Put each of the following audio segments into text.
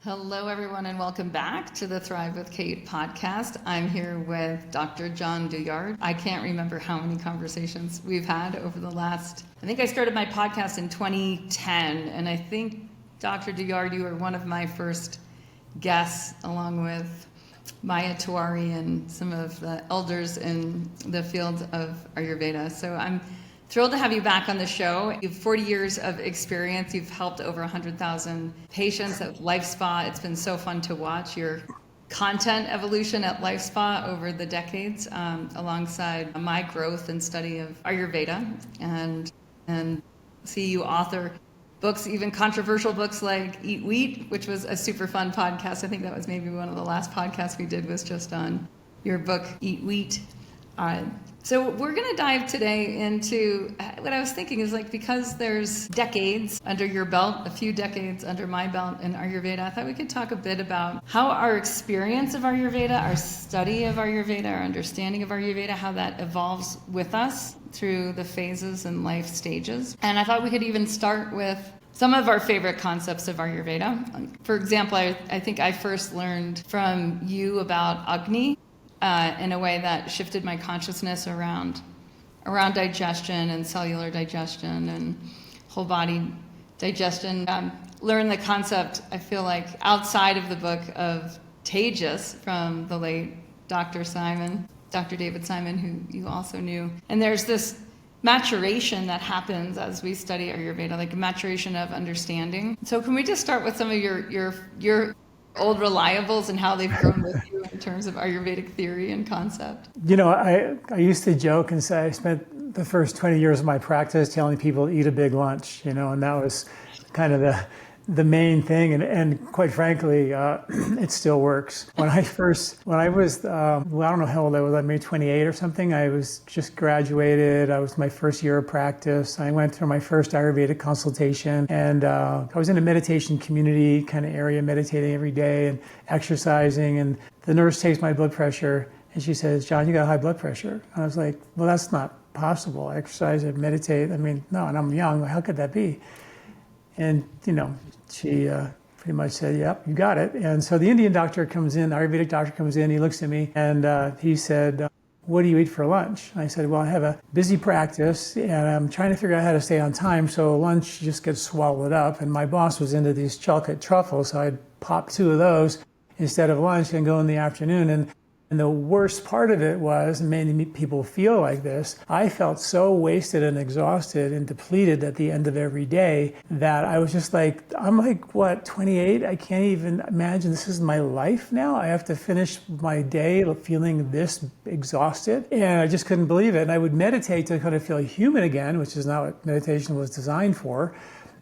Hello, everyone, and welcome back to the Thrive with Kate podcast. I'm here with Dr. John Douillard. I can't remember how many conversations we've had over the last, I think I started my podcast in 2010, and I think, Dr. Douillard, you were one of my first guests, along with Maya Tiwari and some of the elders in the field of Ayurveda. So I'm thrilled to have you back on the show. You have 40 years of experience. You've helped over 100,000 patients at LifeSpa. It's been so fun to watch your content evolution at LifeSpa over the decades, alongside my growth and study of Ayurveda, and see you author books, even controversial books like Eat Wheat, which was a super fun podcast. I think that was maybe one of the last podcasts we did was just on your book, Eat Wheat. So we're going to dive today into what I was thinking is because there's decades under your belt, a few decades under my belt in Ayurveda, I thought we could talk a bit about how our experience of Ayurveda, our study of Ayurveda, our understanding of Ayurveda, how that evolves with us through the phases and life stages. And I thought we could even start with some of our favorite concepts of Ayurveda. For example, I think I first learned from you about Agni, in a way that shifted my consciousness around digestion and cellular digestion and whole body digestion. Learned the concept, I feel like, outside of the book of Tejas from the late Dr. David Simon, who you also knew. And there's this maturation that happens as we study Ayurveda, like a maturation of understanding. So can we just start with some of your old reliables and how they've grown with you in terms of Ayurvedic theory and concept? You know, I used to joke and say I spent the first 20 years of my practice telling people to eat a big lunch, and that was kind of the main thing. And quite frankly, it still works. When I was, I don't know how old I was, maybe 28 or something. I was just graduated. I was my first year of practice. I went through my first Ayurvedic consultation, and I was in a meditation community kind of area, meditating every day and exercising. And the nurse takes my blood pressure and she says, "John, you got high blood pressure." And I was like, "Well, that's not possible. I exercise and meditate. No, and I'm young. How could that be?" And, she pretty much said, "Yep, you got it." And so the Indian doctor comes in, the Ayurvedic doctor comes in, he looks at me and he said, "What do you eat for lunch?" And I said, "Well, I have a busy practice and I'm trying to figure out how to stay on time, so lunch just gets swallowed up." And my boss was into these chocolate truffles, so I'd pop 2 of those instead of lunch and go in the afternoon. And the worst part of it was, and many people feel like this, I felt so wasted and exhausted and depleted at the end of every day that I was just like, I'm like, what, 28? I can't even imagine this is my life now. I have to finish my day feeling this exhausted. And I just couldn't believe it. And I would meditate to kind of feel human again, which is not what meditation was designed for.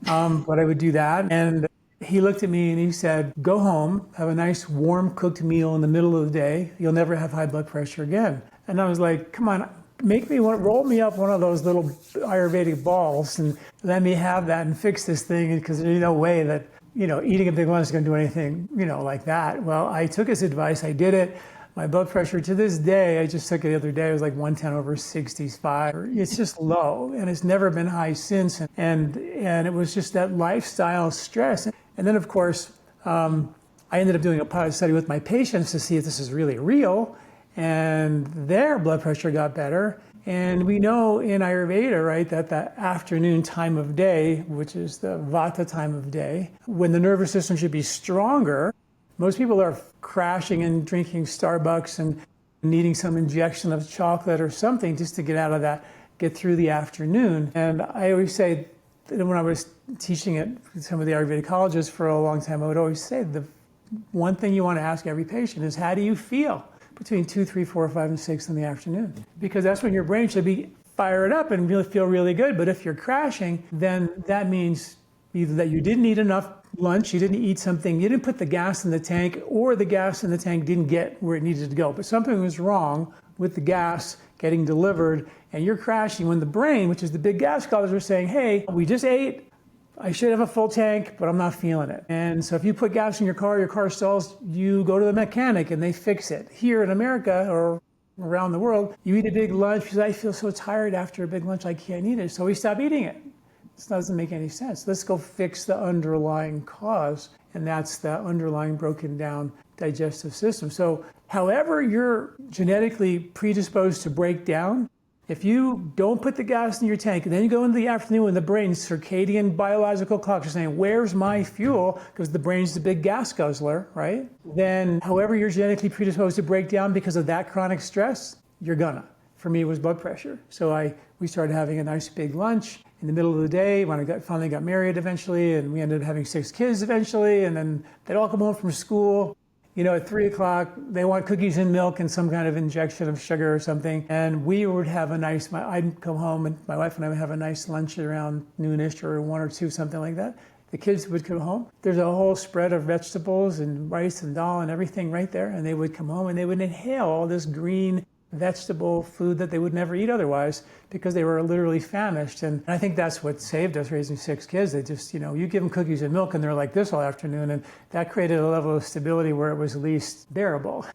But I would do that. And he looked at me and he said, "Go home, have a nice warm cooked meal in the middle of the day. You'll never have high blood pressure again." And I was like, "Come on, roll me up one of those little Ayurvedic balls and let me have that and fix this thing, because there's no way that, eating a big lunch is going to do anything, like that." Well, I took his advice. I did it. My blood pressure to this day, I just took it the other day, it was like 110/65. It's just low, and it's never been high since. And it was just that lifestyle stress. And then, of course, I ended up doing a pilot study with my patients to see if this is really real, and their blood pressure got better. And we know in Ayurveda, right, that the afternoon time of day, which is the Vata time of day, when the nervous system should be stronger, most people are crashing and drinking Starbucks and needing some injection of chocolate or something just to get out of that, get through the afternoon. And I always say, when I was teaching at some of the Ayurvedic colleges for a long time, I would always say the one thing you want to ask every patient is, how do you feel between 2, 3, 4, 5, and 6 in the afternoon? Because that's when your brain should be fired up and really feel really good. But if you're crashing, then that means either that you didn't eat enough lunch, you didn't eat something, you didn't put the gas in the tank, or the gas in the tank didn't get where it needed to go. But something was wrong with the gas getting delivered, and you're crashing when the brain, which is the big gas collars, are saying, "Hey, we just ate, I should have a full tank, but I'm not feeling it." And so if you put gas in your car stalls, you go to the mechanic and they fix it. Here in America or around the world, you eat a big lunch because I feel so tired after a big lunch, I can't eat it. So we stop eating it. This doesn't make any sense. Let's go fix the underlying cause, and that's the underlying broken down digestive system. So however you're genetically predisposed to break down, if you don't put the gas in your tank, and then you go into the afternoon when the brain's circadian biological clocks are saying, where's my fuel? Because the brain's the big gas guzzler, right? Then however you're genetically predisposed to break down because of that chronic stress, you're gonna. For me, it was blood pressure. So we started having a nice big lunch in the middle of the day when I finally got married eventually, and we ended up having 6 kids eventually, and then they'd all come home from school. At 3 o'clock, they want cookies and milk and some kind of injection of sugar or something. And we would have I'd come home and my wife and I would have a nice lunch at around noonish or 1 or 2, something like that. The kids would come home. There's a whole spread of vegetables and rice and dal and everything right there. And they would come home and they would inhale all this green vegetable food that they would never eat otherwise because they were literally famished. And I think that's what saved us raising 6 kids. They just, you give them cookies and milk and they're like this all afternoon. And that created a level of stability where it was least bearable,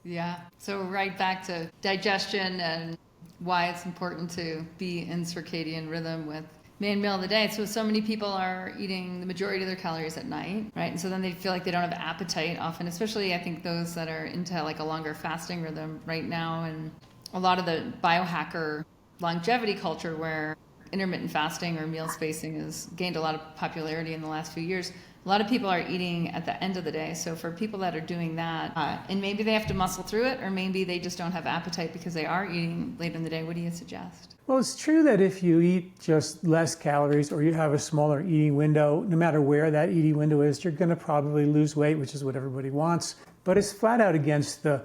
Yeah. So right back to digestion and why it's important to be in circadian rhythm with main meal of the day. So many people are eating the majority of their calories at night, right? And so then they feel like they don't have appetite often, especially I think those that are into like a longer fasting rhythm right now. And a lot of the biohacker longevity culture where intermittent fasting or meal spacing has gained a lot of popularity in the last few years. A lot of people are eating at the end of the day. So for people that are doing that, and maybe they have to muscle through it, or maybe they just don't have appetite because they are eating late in the day, what do you suggest? Well, it's true that if you eat just less calories or you have a smaller eating window, no matter where that eating window is, you're going to probably lose weight, which is what everybody wants. But it's flat out against the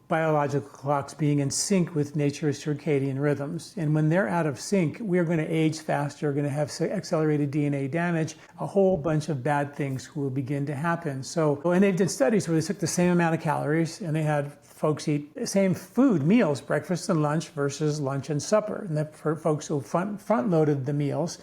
biological clocks being in sync with nature's circadian rhythms. And when they're out of sync, we're going to age faster, going to have accelerated DNA damage, a whole bunch of bad things will begin to happen. And they've done studies where they took the same amount of calories and they had folks eat the same food, meals, breakfast and lunch versus lunch and supper. And that for folks who front-loaded the meals,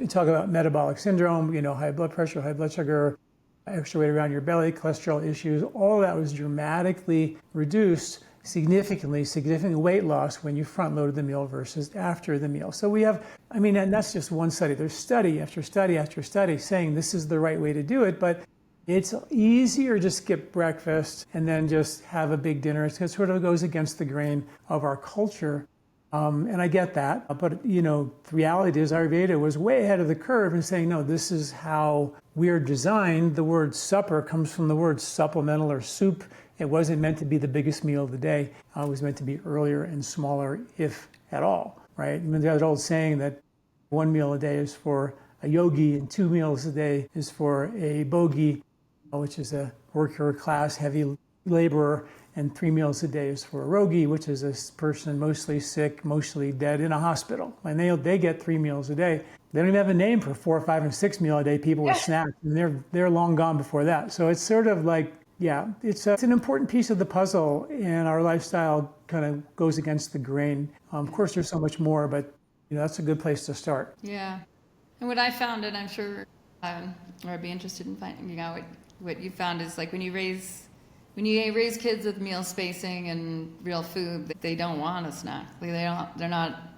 talk about metabolic syndrome, high blood pressure, high blood sugar, extra weight around your belly, cholesterol issues, all of that was dramatically reduced, significant weight loss when you front-loaded the meal versus after the meal. So we have, and that's just one study. There's study after study after study saying this is the right way to do it, but it's easier to skip breakfast and then just have a big dinner. It sort of goes against the grain of our culture. And I get that. But, the reality is Ayurveda was way ahead of the curve in saying, no, this is how we're designed. The word supper comes from the word supplemental or soup. It wasn't meant to be the biggest meal of the day. It was meant to be earlier and smaller, if at all, right? There's old saying that 1 meal a day is for a yogi and 2 meals a day is for a bogi, which is a worker class heavy laborer, and 3 meals a day is for a rogi, which is a person mostly sick, mostly dead in a hospital. And they get 3 meals a day. They don't even have a name for 4, 5, and 6 meal a day people with snacks, and they're long gone before that. So it's sort of like, it's an important piece of the puzzle, and our lifestyle kind of goes against the grain. Of course, there's so much more, but that's a good place to start. Yeah, and what I found, and I'm sure, or I'd be interested in finding out what you found is like when you raise kids with meal spacing and real food, they don't want a snack.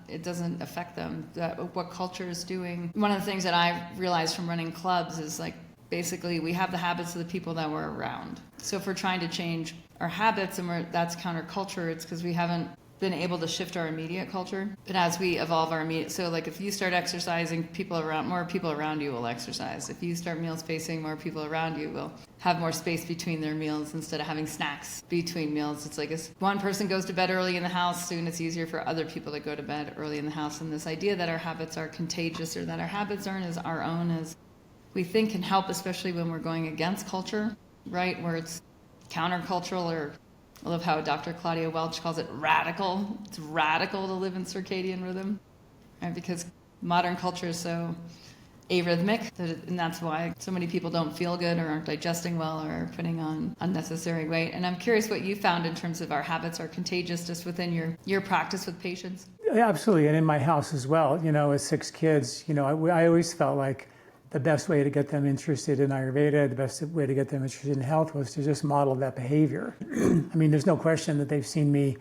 It doesn't affect them. What culture is doing. One of the things that I've realized from running clubs is like, basically we have the habits of the people that we're around. So if we're trying to change our habits and that's counterculture, it's because we haven't been able to shift our immediate culture. But as we evolve our immediate, so like if you start exercising, more people around you will exercise. If you start meal spacing, more people around you will have more space between their meals instead of having snacks between meals. It's like if one person goes to bed early in the house, soon it's easier for other people to go to bed early in the house. And this idea that our habits are contagious or that our habits aren't as our own as we think can help, especially when we're going against culture, right? Where it's countercultural, or I love how Dr. Claudia Welch calls it radical. It's radical to live in circadian rhythm, right? Because modern culture is so arrhythmic, and that's why so many people don't feel good or aren't digesting well or are putting on unnecessary weight. And I'm curious what you found in terms of our habits are contagious just within your practice with patients. Yeah, absolutely, and in my house as well. With 6 kids, I always felt like the best way to get them interested in Ayurveda, the best way to get them interested in health was to just model that behavior. There's no question that they've seen me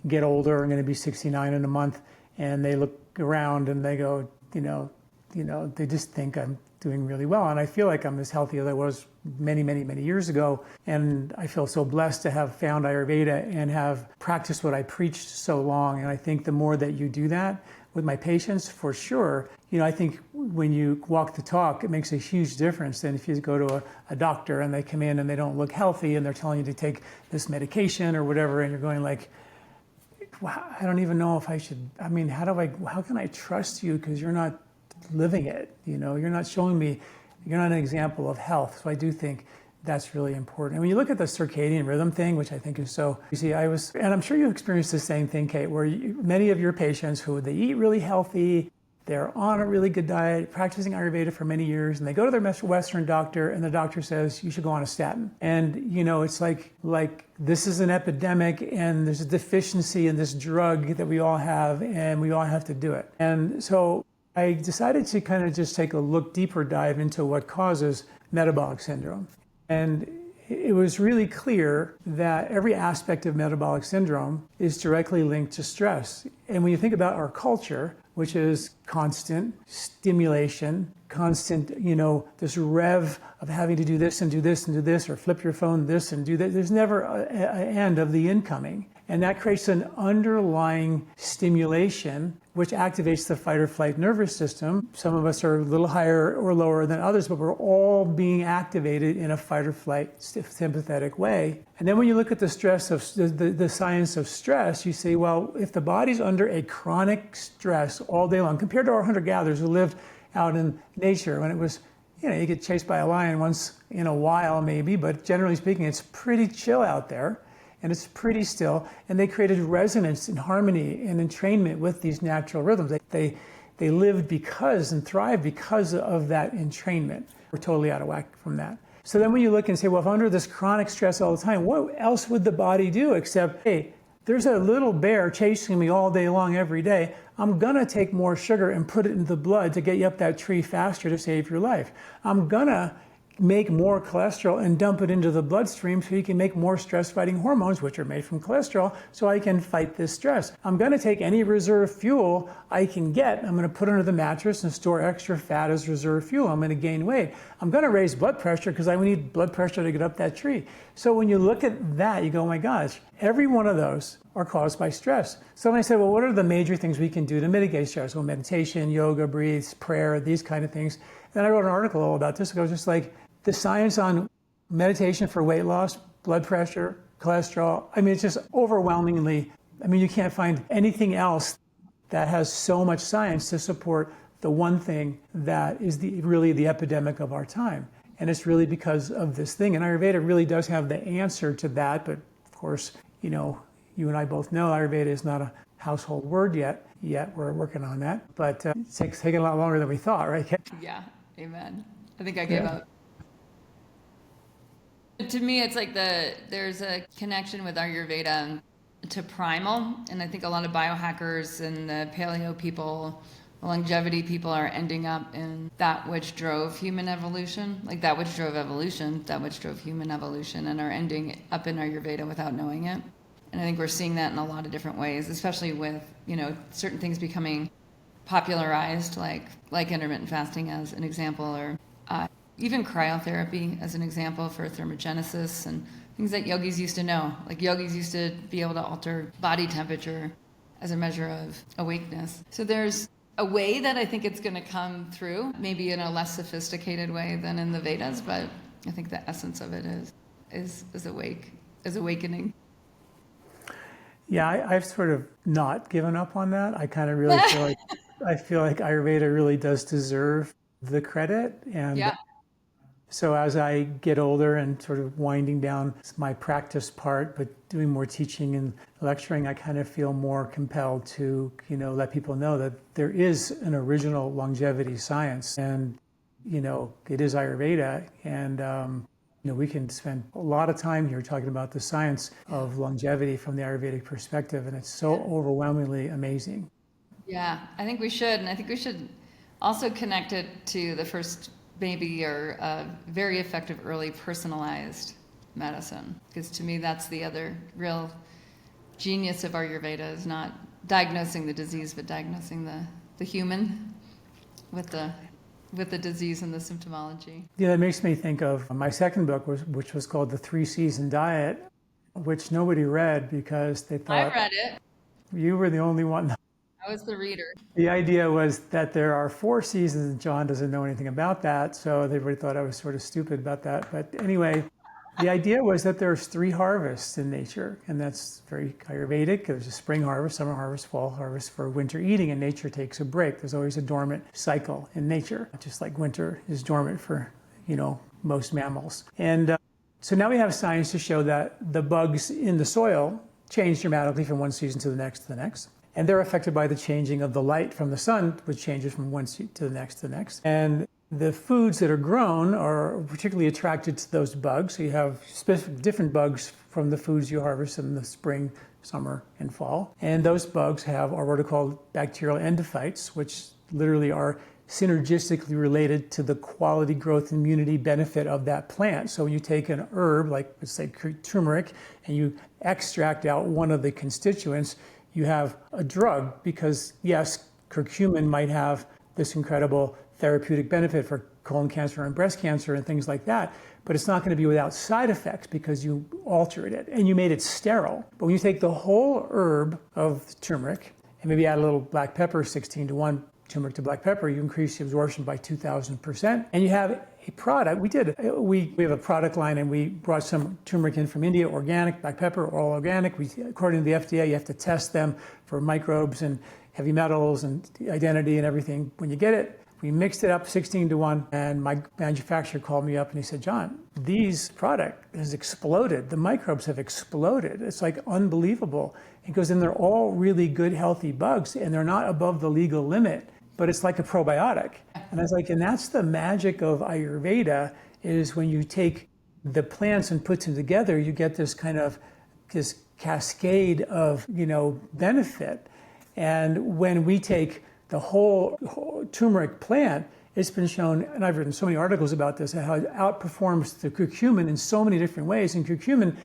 get older. I'm going to be 69 in a month, and they look around and they go, they just think I'm doing really well. And I feel like I'm as healthy as I was many, many, many years ago. And I feel so blessed to have found Ayurveda and have practiced what I preached so long. And I think the more that you do that with my patients, for sure, I think when you walk the talk, it makes a huge difference than if you go to a doctor and they come in and they don't look healthy and they're telling you to take this medication or whatever. And you're going like, wow, I don't even know if I should, how can I trust you? Because you're not living it, you're not showing me, you're not an example of health. So I do think that's really important. And when you look at the circadian rhythm thing, which I think is so, you see, and I'm sure you experienced the same thing, Kate, where many of your patients they eat really healthy, they're on a really good diet, practicing Ayurveda for many years, and they go to their Western doctor, and the doctor says, you should go on a statin. And, it's like this is an epidemic, and there's a deficiency in this drug that we all have, and we all have to do it. And so I decided to kind of just take a deeper dive into what causes metabolic syndrome. And it was really clear that every aspect of metabolic syndrome is directly linked to stress. And when you think about our culture, which is constant stimulation, constant, this rev of having to do this and do this and do this, or flip your phone this and do that, there's never an end of the incoming. And that creates an underlying stimulation which activates the fight or flight nervous system. Some of us are a little higher or lower than others, but we're all being activated in a fight or flight sympathetic way. And then when you look at the stress of the science of stress, you say, well, if the body's under a chronic stress all day long, compared to our hunter-gatherers who lived out in nature when it was, you get chased by a lion once in a while maybe, but generally speaking, it's pretty chill out there. And it's pretty still, and they created resonance and harmony and entrainment with these natural rhythms. They lived because and thrived because of that entrainment. We're totally out of whack from that. So then when you look and say, well, if I'm under this chronic stress all the time, what else would the body do except, hey, there's a little bear chasing me all day long every day. I'm gonna take more sugar and put it in the blood to get you up that tree faster to save your life. I'm gonna make more cholesterol and dump it into the bloodstream so you can make more stress-fighting hormones, which are made from cholesterol, so I can fight this stress. I'm going to take any reserve fuel I can get. I'm going to put it under the mattress and store extra fat as reserve fuel. I'm going to gain weight. I'm going to raise blood pressure because I need blood pressure to get up that tree. So when you look at that, you go, oh my gosh, every one of those are caused by stress. So when I said, well, what are the major things we can do to mitigate stress? Well, meditation, yoga, breathe, prayer, these kind of things. Then I wrote an article all about this. I was just like, the science on meditation for weight loss, blood pressure, cholesterol, it's just overwhelmingly, you can't find anything else that has so much science to support the one thing that is really the epidemic of our time. And it's really because of this thing. And Ayurveda really does have the answer to that. But of course, you and I both know Ayurveda is not a household word yet. We're working on that. But it's taking a lot longer than we thought, right? Yeah, amen. I think I gave up. To me, it's like there's a connection with Ayurveda to primal, and I think a lot of biohackers and the paleo people, the longevity people are ending up in that which drove human evolution, like that which drove evolution, that which drove human evolution, and are ending up in Ayurveda without knowing it. And I think we're seeing that in a lot of different ways, especially with, certain things becoming popularized, like intermittent fasting as an example, or even cryotherapy as an example for thermogenesis and things that yogis used to know. Like yogis used to be able to alter body temperature as a measure of awakeness. So there's a way that I think it's going to come through, maybe in a less sophisticated way than in the Vedas, but I think the essence of it is awakening. Yeah, I've sort of not given up on that. I kind of really feel like Ayurveda really does deserve the credit. And yeah. So as I get older and sort of winding down my practice part, but doing more teaching and lecturing, I kind of feel more compelled to, let people know that there is an original longevity science, and, it is Ayurveda. And, we can spend a lot of time here talking about the science of longevity from the Ayurvedic perspective, and it's so overwhelmingly amazing. Yeah, I think we should. And I think we should also connect it to the first maybe or very effective early personalized medicine. Because to me, that's the other real genius of Ayurveda, is not diagnosing the disease, but diagnosing the human. with the disease and the symptomology. Yeah, that makes me think of my second book, which was called The 3-Season Diet, which nobody read because they thought I read it. you were the only one. I was the reader. The idea was that there are 4 seasons, and John doesn't know anything about that, so everybody thought I was sort of stupid about that. But anyway, the idea was that there's 3 harvests in nature, and that's very Ayurvedic. There's a spring harvest, summer harvest, fall harvest for winter eating, and nature takes a break. There's always a dormant cycle in nature, just like winter is dormant for, most mammals. And so now we have science to show that the bugs in the soil change dramatically from one season to the next. And they're affected by the changing of the light from the sun, which changes from one to the next. And the foods that are grown are particularly attracted to those bugs. So you have different bugs from the foods you harvest in the spring, summer, and fall. And those bugs are what are called bacterial endophytes, which literally are synergistically related to the quality, growth, and immunity benefit of that plant. So when you take an herb, like let's say turmeric, and you extract out one of the constituents, you have a drug because, yes, curcumin might have this incredible therapeutic benefit for colon cancer and breast cancer and things like that, but it's not going to be without side effects because you altered it and you made it sterile. But when you take the whole herb of turmeric and maybe add a little black pepper, 16:1 turmeric to black pepper, you increase the absorption by 2,000%. And you have a product. We have a product line, and we brought some turmeric in from India, organic, black pepper, all organic. According to the FDA, you have to test them for microbes and heavy metals and identity and everything. When you get it, we mixed it up 16:1, and my manufacturer called me up and he said, John, these product has exploded. The microbes have exploded. It's like unbelievable. He goes, and they're all really good, healthy bugs, and they're not above the legal limit, but it's like a probiotic. And I was like, and that's the magic of Ayurveda, is when you take the plants and put them together, you get this kind of this cascade of, benefit. And when we take the whole turmeric plant, it's been shown, and I've written so many articles about this, how it outperforms the curcumin in so many different ways. And curcumin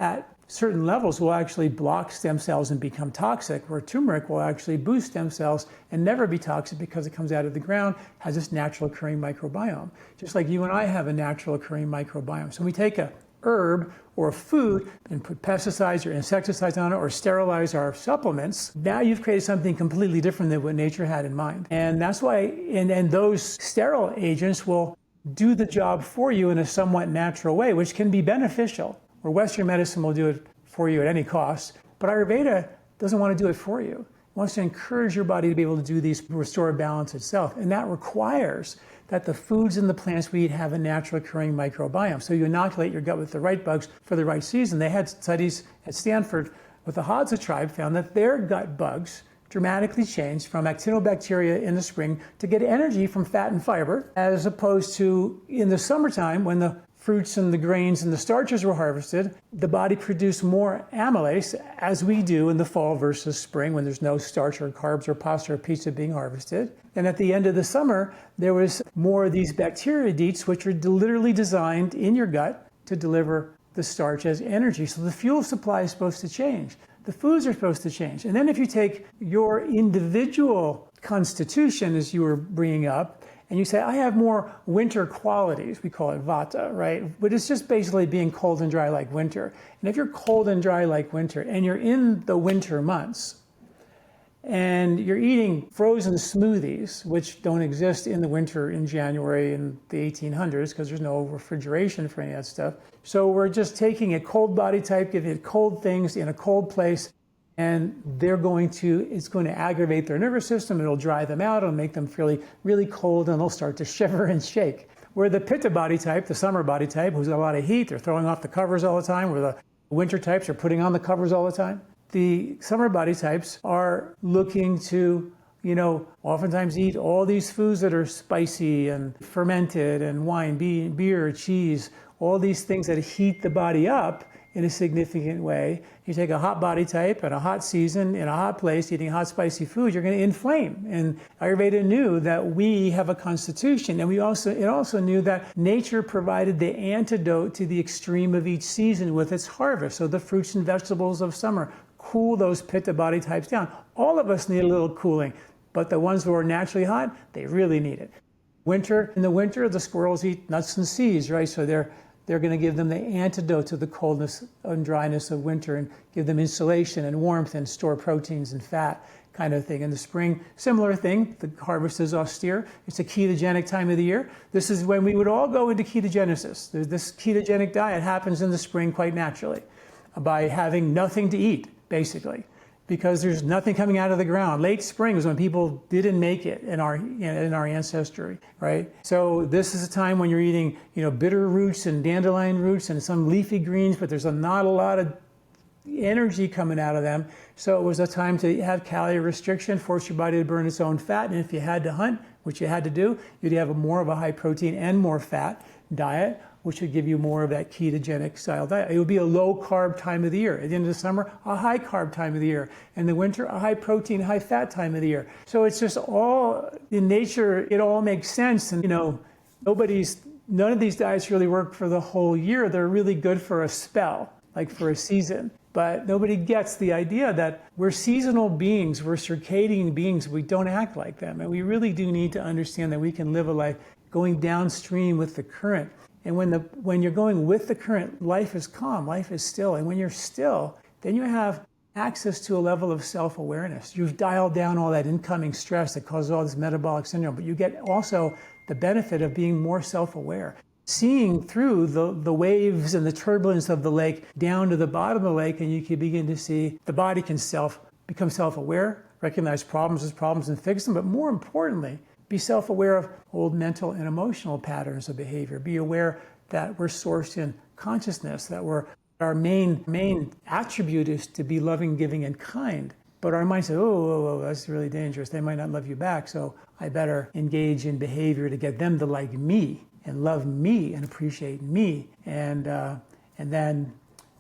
at certain levels will actually block stem cells and become toxic, where turmeric will actually boost stem cells and never be toxic because it comes out of the ground, has this natural occurring microbiome. Just like you and I have a natural occurring microbiome. So when we take a herb or a food and put pesticides or insecticides on it or sterilize our supplements, now you've created something completely different than what nature had in mind. And that's why, and those sterile agents will do the job for you in a somewhat natural way, which can be beneficial. Where Western medicine will do it for you at any cost, but Ayurveda doesn't want to do it for you. It wants to encourage your body to be able to do these, restore balance itself. And that requires that the foods and the plants we eat have a natural occurring microbiome. So you inoculate your gut with the right bugs for the right season. They had studies at Stanford with the Hadza tribe found that their gut bugs dramatically changed from actinobacteria in the spring to get energy from fat and fiber, as opposed to in the summertime when the fruits and the grains and the starches were harvested, the body produced more amylase, as we do in the fall versus spring when there's no starch or carbs or pasta or pizza being harvested. And at the end of the summer, there was more of these bacteroidetes, which are literally designed in your gut to deliver the starch as energy. So the fuel supply is supposed to change. The foods are supposed to change. And then if you take your individual constitution, as you were bringing up, and you say, I have more winter qualities, we call it vata, right? But it's just basically being cold and dry like winter. And if you're cold and dry like winter, and you're in the winter months, and you're eating frozen smoothies, which don't exist in the winter in January in the 1800s, because there's no refrigeration for any of that stuff. So we're just taking a cold body type, giving it cold things in a cold place, and it's going to aggravate their nervous system. It'll dry them out. It'll make them feel really cold, and they'll start to shiver and shake. Where the pitta body type, the summer body type, who's got a lot of heat, they're throwing off the covers all the time, where the winter types are putting on the covers all the time. The summer body types are looking to, oftentimes eat all these foods that are spicy and fermented, and wine, beer, cheese, all these things that heat the body up in a significant way. You take a hot body type and a hot season in a hot place, eating hot, spicy food, you're going to inflame. And Ayurveda knew that we have a constitution, and it also knew that nature provided the antidote to the extreme of each season with its harvest. So the fruits and vegetables of summer cool those pitta body types down. All of us need a little cooling. But the ones who are naturally hot, they really need it. In the winter, the squirrels eat nuts and seeds, right? So they're going to give them the antidote to the coldness and dryness of winter and give them insulation and warmth and store proteins and fat kind of thing. In the spring, similar thing. The harvest is austere. It's a ketogenic time of the year. This is when we would all go into ketogenesis. This ketogenic diet happens in the spring quite naturally by having nothing to eat, basically, because there's nothing coming out of the ground. Late spring is when people didn't make it in our ancestry, right? So this is a time when you're eating, bitter roots and dandelion roots and some leafy greens, but there's not a lot of energy coming out of them. So it was a time to have calorie restriction, force your body to burn its own fat. And if you had to hunt, which you had to do, you'd have more of a high protein and more fat diet, which would give you more of that ketogenic style diet. It would be a low carb time of the year. At the end of the summer, a high carb time of the year. In the winter, a high protein, high fat time of the year. So it's just all in nature, it all makes sense. And none of these diets really work for the whole year. They're really good for a spell, like for a season. But nobody gets the idea that we're seasonal beings, we're circadian beings, we don't act like them. And we really do need to understand that we can live a life going downstream with the current. And when you're going with the current, life is calm, life is still. And when you're still, then you have access to a level of self-awareness. You've dialed down all that incoming stress that causes all this metabolic syndrome, but you get also the benefit of being more self-aware. Seeing through the waves and the turbulence of the lake down to the bottom of the lake, and you can begin to see the body can become self-aware, recognize problems as problems and fix them, but more importantly, be self-aware of old mental and emotional patterns of behavior. Be aware that we're sourced in consciousness, that our main attribute is to be loving, giving, and kind. But our mind says, oh, that's really dangerous. They might not love you back, so I better engage in behavior to get them to like me and love me and appreciate me. And then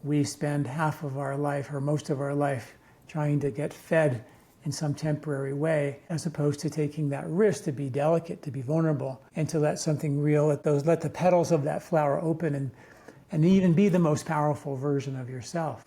we spend half of our life or most of our life trying to get fed in some temporary way, as opposed to taking that risk to be delicate, to be vulnerable, and to let something real, let the petals of that flower open and even be the most powerful version of yourself.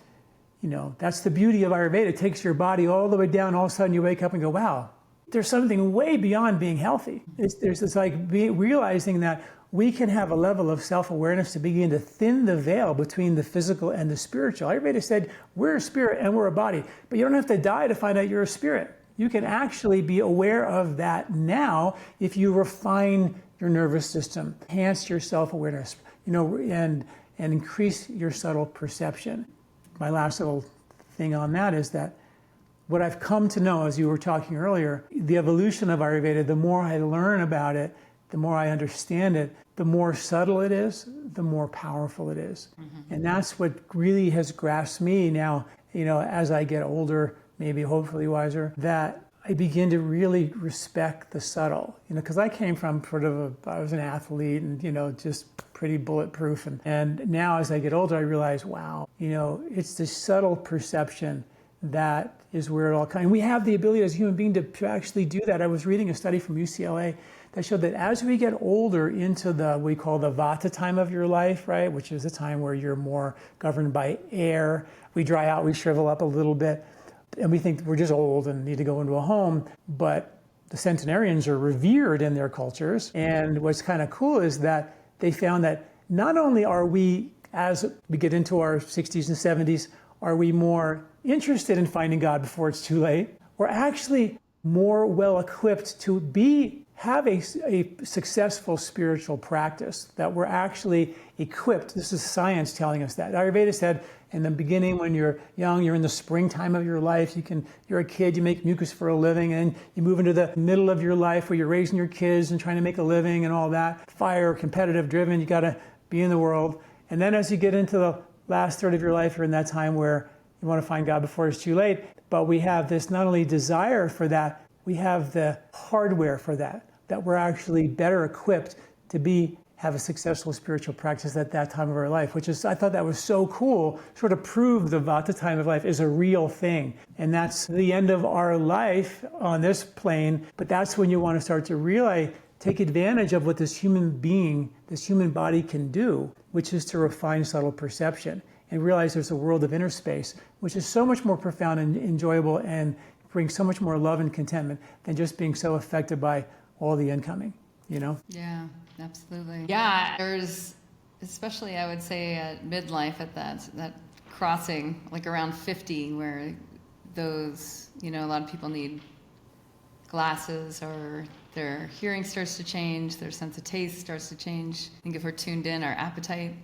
That's the beauty of Ayurveda. It takes your body all the way down. All of a sudden you wake up and go, wow, there's something way beyond being healthy. There's this realizing that we can have a level of self-awareness to begin to thin the veil between the physical and the spiritual. Ayurveda said, we're a spirit and we're a body, but you don't have to die to find out you're a spirit. You can actually be aware of that now if you refine your nervous system, enhance your self-awareness, and increase your subtle perception. My last little thing on that is that what I've come to know, as you were talking earlier, the evolution of Ayurveda, the more I learn about it, the more I understand it, the more subtle it is, the more powerful it is. Mm-hmm. And that's what really has grasped me now, as I get older, maybe hopefully wiser, that I begin to really respect the subtle, because I came from I was an athlete and, just pretty bulletproof. And now as I get older, I realize, wow, it's the subtle perception that is where it all comes. And we have the ability as a human being to actually do that. I was reading a study from UCLA that showed that as we get older into we call the Vata time of your life, right, which is a time where you're more governed by air, we dry out, we shrivel up a little bit, and we think we're just old and need to go into a home. But the centenarians are revered in their cultures. And what's kind of cool is that they found that not only are we, as we get into our 60s and 70s, are we more interested in finding God before it's too late, we're actually more well equipped to have a successful spiritual practice, that we're actually equipped. This is science telling us that. Ayurveda said in the beginning, when you're young, you're in the springtime of your life, you're a kid, you make mucus for a living, and you move into the middle of your life where you're raising your kids and trying to make a living and all that. Fire, competitive, driven, you got to be in the world. And then as you get into the last third of your life, you're in that time where you want to find God before it's too late. But we have this not only desire for that, we have the hardware for that we're actually better equipped to have a successful spiritual practice at that time of our life, I thought that was so cool, sort of proved the Vata time of life is a real thing. And that's the end of our life on this plane, but that's when you want to start to realize, take advantage of what this human being, this human body can do, which is to refine subtle perception and realize there's a world of inner space, which is so much more profound and enjoyable and brings so much more love and contentment than just being so affected by all the incoming, you know? Yeah, absolutely. Yeah, there's, especially I would say at midlife, at that crossing, like around 50, where those, you know, a lot of people need glasses, or their hearing starts to change, their sense of taste starts to change. I think if we're tuned in, our appetite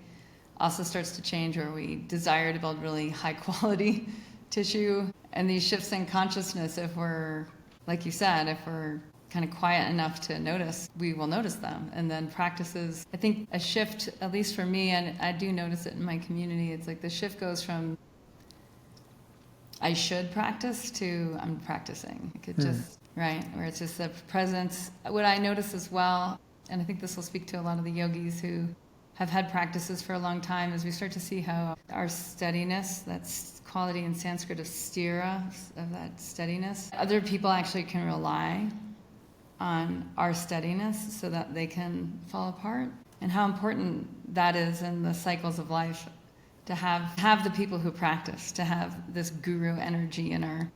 also starts to change, where we desire to build really high quality tissue. And these shifts in consciousness, if we're, like you said, if we're kind of quiet enough to notice, we will notice them. And then practices, I think a shift, at least for me, and I do notice it in my community, it's like the shift goes from I should practice to I'm practicing. It could just, right, where it's just a presence. What I notice as well, and I think this will speak to a lot of the yogis who have had practices for a long time, is we start to see how our steadiness, that's quality in Sanskrit of stira, of that steadiness, other people actually can rely on our steadiness so that they can fall apart, and how important that is in the cycles of life, to have the people who practice, to have this guru energy in our,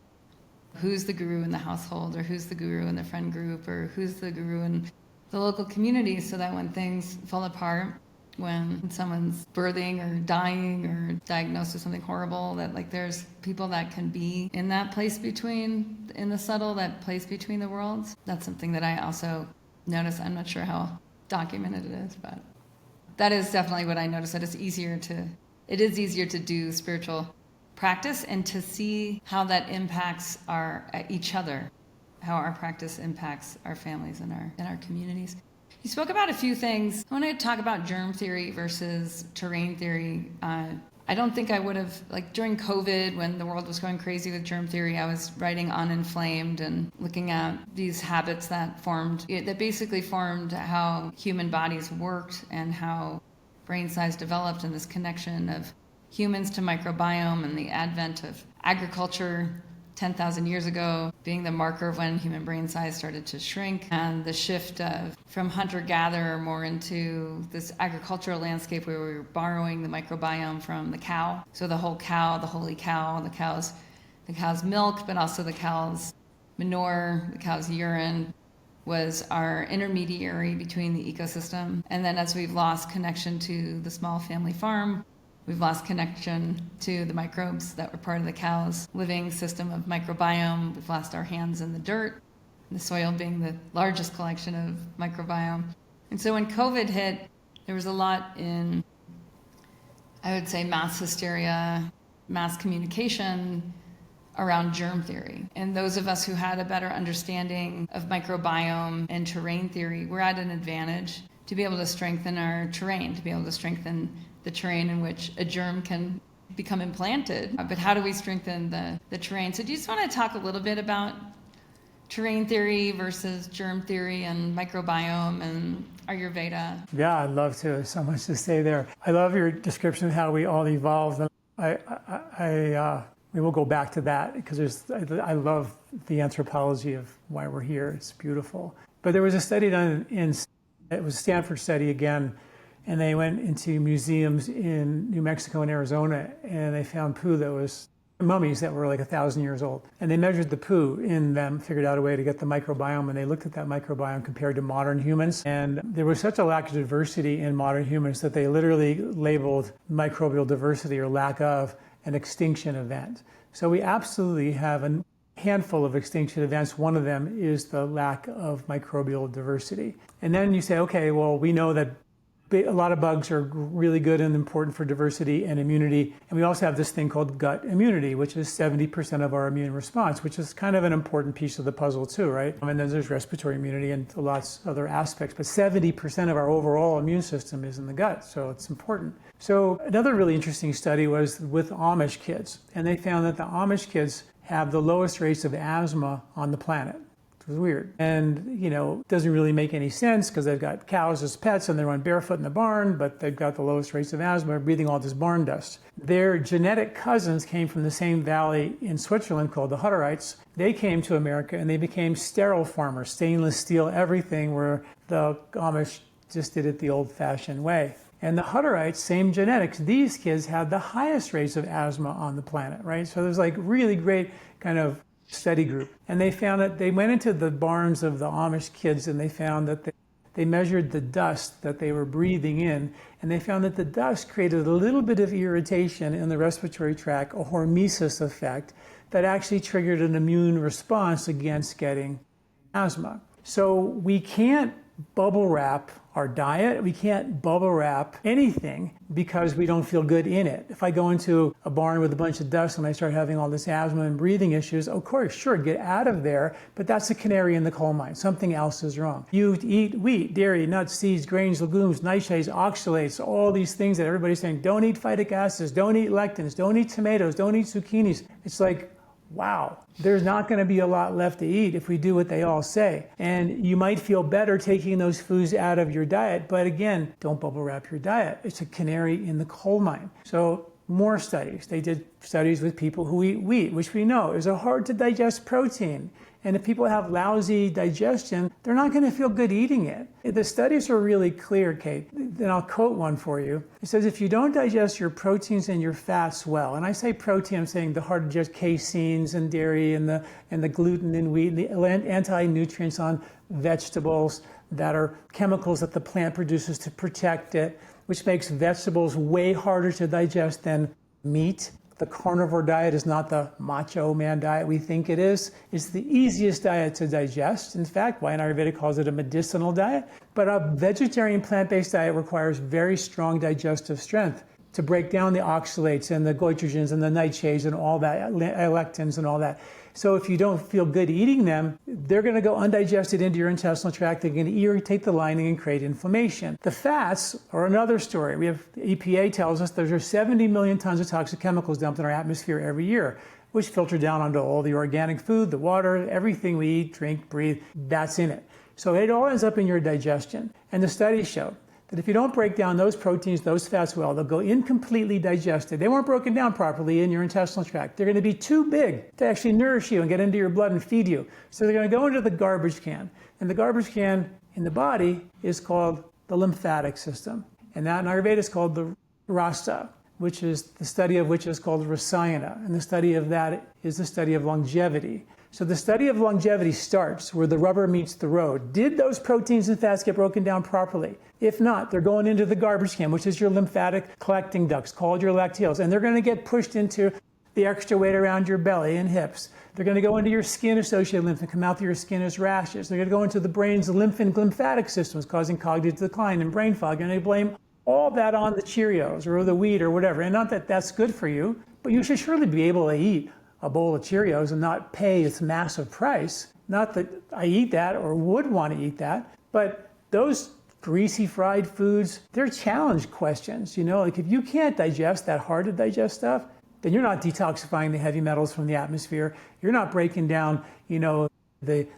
who's the guru in the household, or who's the guru in the friend group, or who's the guru in the local community, so that when things fall apart, when someone's birthing or dying or diagnosed with something horrible, that like there's people that can be in that place between, in the subtle, that place between the worlds. That's something that I also notice. I'm not sure how documented it is, but that is definitely what I notice, that it is easier to do spiritual practice and to see how that impacts each other, how our practice impacts our families and our communities. You spoke about a few things. I want to talk about germ theory versus terrain theory. I don't think I would have, like during COVID, when the world was going crazy with germ theory, I was writing Uninflamed and looking at these habits that basically formed how human bodies worked and how brain size developed, and this connection of humans to microbiome, and the advent of agriculture 10,000 years ago being the marker of when human brain size started to shrink, and the shift from hunter-gatherer more into this agricultural landscape where we were borrowing the microbiome from the cow. So the whole cow, the holy cow, the cow's milk, but also the cow's manure, the cow's urine, was our intermediary between the ecosystem. And then as we've lost connection to the small family farm, we've lost connection to the microbes that were part of the cow's living system of microbiome. We've lost our hands in the dirt, the soil being the largest collection of microbiome. And so when COVID hit, there was a lot in, I would say, mass hysteria, mass communication around germ theory. And those of us who had a better understanding of microbiome and terrain theory were at an advantage to be able to strengthen our terrain, to be able to strengthen the terrain in which a germ can become implanted. But how do we strengthen the terrain? So do you just want to talk a little bit about terrain theory versus germ theory and microbiome and Ayurveda? Yeah, I'd love to. There's so much to say there. I love your description of how we all evolved. We will go back to that because I love the anthropology of why we're here. It's beautiful. But there was a study done it was a Stanford study again, and they went into museums in New Mexico and Arizona, and they found poo that was mummies that were like 1,000 years old. And they measured the poo in them, figured out a way to get the microbiome, and they looked at that microbiome compared to modern humans. And there was such a lack of diversity in modern humans that they literally labeled microbial diversity, or lack of, an extinction event. So we absolutely have a handful of extinction events. One of them is the lack of microbial diversity. And then you say, okay, well, we know that a lot of bugs are really good and important for diversity and immunity. And we also have this thing called gut immunity, which is 70% of our immune response, which is kind of an important piece of the puzzle too, right? And then there's respiratory immunity and lots of other aspects, but 70% of our overall immune system is in the gut, so it's important. So another really interesting study was with Amish kids, and they found that the Amish kids have the lowest rates of asthma on the planet. It was weird. And, it doesn't really make any sense because they've got cows as pets and they run barefoot in the barn, but they've got the lowest rates of asthma, breathing all this barn dust. Their genetic cousins came from the same valley in Switzerland called the Hutterites. They came to America and they became sterile farmers, stainless steel, everything, where the Amish just did it the old-fashioned way. And the Hutterites, same genetics, these kids had the highest rates of asthma on the planet, right? So there's like really great kind of study group. And they found that they went into the barns of the Amish kids and they found that they measured the dust that they were breathing in, and they found that the dust created a little bit of irritation in the respiratory tract, a hormesis effect, that actually triggered an immune response against getting asthma. So we can't bubble wrap our diet. We can't bubble wrap anything because we don't feel good in it. If I go into a barn with a bunch of dust and I start having all this asthma and breathing issues, of course, sure, get out of there, but that's a canary in the coal mine. Something else is wrong. You eat wheat, dairy, nuts, seeds, grains, legumes, nightshades, oxalates, all these things that everybody's saying, don't eat phytic acids, don't eat lectins, don't eat tomatoes, don't eat zucchinis. It's like, wow, there's not going to be a lot left to eat if we do what they all say. And you might feel better taking those foods out of your diet, but again, don't bubble wrap your diet. It's a canary in the coal mine. So more studies. They did studies with people who eat wheat, which we know is a hard to digest protein. And if people have lousy digestion, they're not going to feel good eating it. The studies are really clear, Kate. Then I'll quote one for you. It says, if you don't digest your proteins and your fats well, and I say protein, I'm saying the hard to digest caseins and dairy and the gluten in wheat, and the anti-nutrients on vegetables that are chemicals that the plant produces to protect it, which makes vegetables way harder to digest than meat. The carnivore diet is not the macho man diet we think it is. It's the easiest diet to digest. In fact, why Ayurveda calls it a medicinal diet. But a vegetarian plant-based diet requires very strong digestive strength to break down the oxalates and the goitrogens and the nightshades and all that, lectins and all that. So if you don't feel good eating them, they're going to go undigested into your intestinal tract. They're going to irritate the lining and create inflammation. The fats are another story. The EPA tells us there's 70 million tons of toxic chemicals dumped in our atmosphere every year, which filter down onto all the organic food, the water, everything we eat, drink, breathe, that's in it. So it all ends up in your digestion. And the studies show that if you don't break down those proteins, those fats well, they'll go incompletely digested. They weren't broken down properly in your intestinal tract. They're going to be too big to actually nourish you and get into your blood and feed you. So they're going to go into the garbage can. And the garbage can in the body is called the lymphatic system. And that in Ayurveda is called the rasa, which is the study of which is called rasayana. And the study of that is the study of longevity. So the study of longevity starts where the rubber meets the road. Did those proteins and fats get broken down properly? If not, they're going into the garbage can, which is your lymphatic collecting ducts, called your lacteals, and they're going to get pushed into the extra weight around your belly and hips. They're going to go into your skin-associated lymph and come out through your skin as rashes. They're going to go into the brain's lymph and lymphatic systems, causing cognitive decline and brain fog. And they blame all that on the Cheerios or the wheat or whatever. And not that that's good for you, but you should surely be able to eat a bowl of Cheerios and not pay its massive price. Not that I eat that or would want to eat that, but those greasy fried foods, they're challenge questions. Like if you can't digest that hard to digest stuff, then you're not detoxifying the heavy metals from the atmosphere. You're not breaking down, the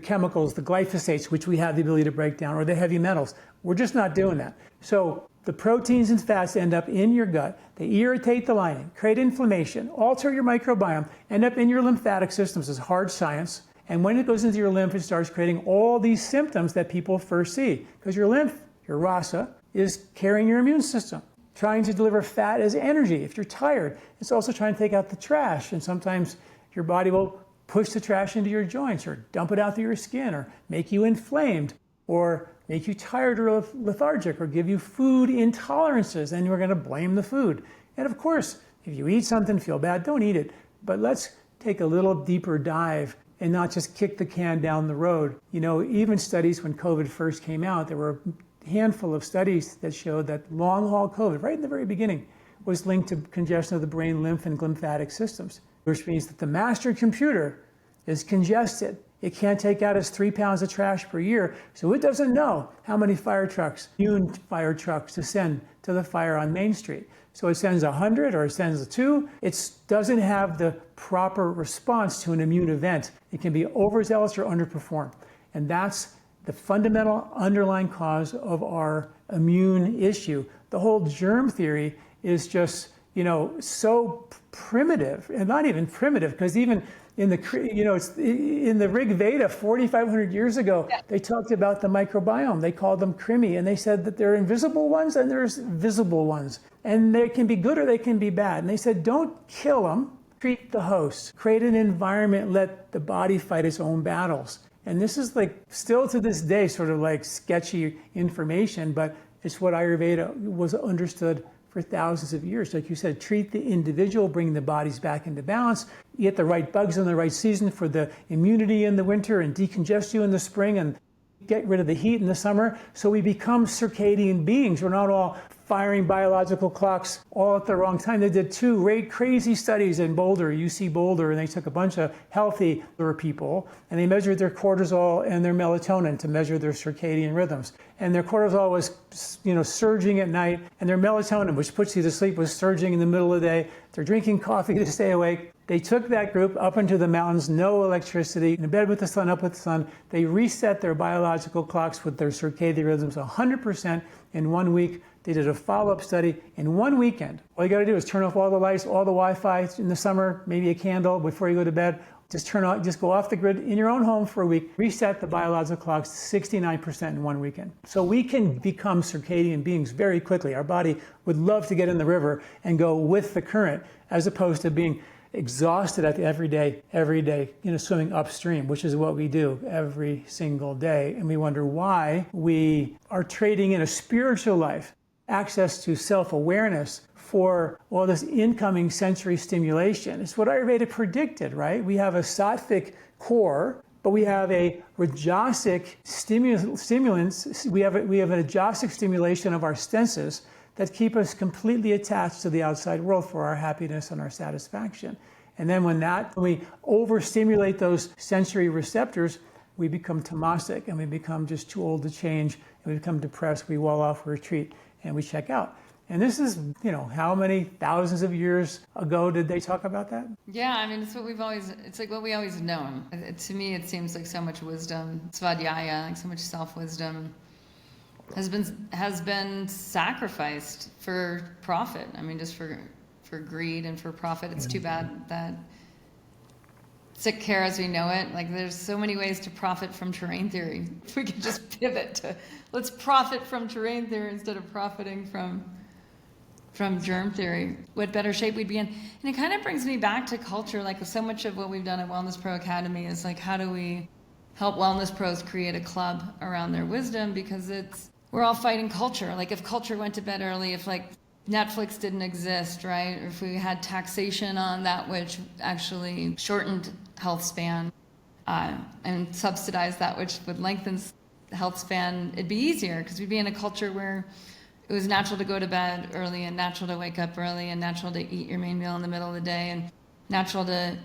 chemicals, the glyphosates, which we have the ability to break down, or the heavy metals. We're just not doing that. So the proteins and fats end up in your gut. They irritate the lining, create inflammation, alter your microbiome, end up in your lymphatic systems. It's hard science. And when it goes into your lymph, it starts creating all these symptoms that people first see. Because your lymph, your rasa, is carrying your immune system, trying to deliver fat as energy. If you're tired, it's also trying to take out the trash. And sometimes your body will push the trash into your joints or dump it out through your skin or make you inflamed or make you tired or lethargic or give you food intolerances. And you're going to blame the food. And of course, if you eat something, feel bad, don't eat it. But let's take a little deeper dive and not just kick the can down the road. Even studies when COVID first came out, there were a handful of studies that showed that long-haul COVID, right in the very beginning, was linked to congestion of the brain, lymph, and lymphatic systems, which means that the master computer is congested. It can't take out its 3 pounds of trash per year, so it doesn't know how many fire trucks, immune fire trucks, to send to the fire on Main Street. So it sends 100 or it sends 2. It doesn't have the proper response to an immune event. It can be overzealous or underperform. And that's the fundamental underlying cause of our immune issue. The whole germ theory is just, so primitive, and not even primitive, because even in the Rig Veda 4,500 years ago, they talked about the microbiome. They called them krimi, and they said that there are invisible ones and there's visible ones. And they can be good or they can be bad. And they said, don't kill them, treat the host, create an environment, let the body fight its own battles. And this is like still to this day sort of like sketchy information, but it's what Ayurveda was understood for thousands of years. Like you said, treat the individual, bring the bodies back into balance, get the right bugs in the right season for the immunity in the winter and decongest you in the spring and get rid of the heat in the summer. So we become circadian beings. We're not all firing biological clocks all at the wrong time. They did two crazy studies in Boulder, UC Boulder, and they took a bunch of healthy people and they measured their cortisol and their melatonin to measure their circadian rhythms. And their cortisol was, surging at night, and their melatonin, which puts you to sleep, was surging in the middle of the day. They're drinking coffee to stay awake. They took that group up into the mountains, no electricity, in bed with the sun, up with the sun. They reset their biological clocks with their circadian rhythms 100% in 1 week. They did a follow-up study in 1 weekend. All you got to do is turn off all the lights, all the Wi-Fi in the summer, maybe a candle before you go to bed. Just go off the grid in your own home for a week, reset the biological clocks 69% in 1 weekend. So we can become circadian beings very quickly. Our body would love to get in the river and go with the current, as opposed to being exhausted at the every day, swimming upstream, which is what we do every single day. And we wonder why we are trading in a spiritual life, access to self-awareness, for all this incoming sensory stimulation. It's what Ayurveda predicted, right? We have a sattvic core, but we have a rajasic stimulants. We have an rajasic stimulation of our senses that keep us completely attached to the outside world for our happiness and our satisfaction. And then when we overstimulate those sensory receptors, we become tamasic and we become just too old to change, and we become depressed, we wall off, we retreat, and we check out. And this is, how many thousands of years ago did they talk about that? Yeah, I mean, it's like what we always known. To me, it seems like so much wisdom, svadhyaya, like so much self-wisdom has been sacrificed for profit. I mean, just for greed and for profit. It's too bad that sick care as we know it, like there's so many ways to profit from terrain theory. If we could just pivot to, let's profit from terrain theory instead of profiting from germ theory, what better shape we'd be in. And it kind of brings me back to culture. Like so much of what we've done at Wellness Pro Academy is like, how do we help wellness pros create a club around their wisdom? Because we're all fighting culture. Like if culture went to bed early, if like Netflix didn't exist, right? Or if we had taxation on that which actually shortened health span and subsidized that which would lengthen the health span, it'd be easier because we'd be in a culture where it was natural to go to bed early and natural to wake up early and natural to eat your main meal in the middle of the day and natural to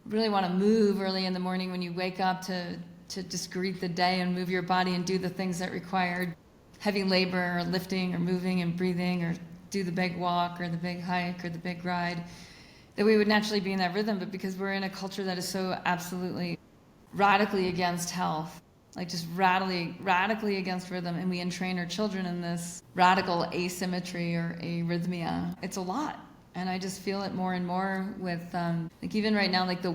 really want to move early in the morning when you wake up to just greet the day and move your body and do the things that required heavy labor or lifting or moving and breathing or do the big walk or the big hike or the big ride, that we would naturally be in that rhythm. But because we're in a culture that is so absolutely radically against health, like just radically against rhythm, and we entrain our children in this radical asymmetry or arrhythmia, it's a lot. And I just feel it more and more with like even right now, like the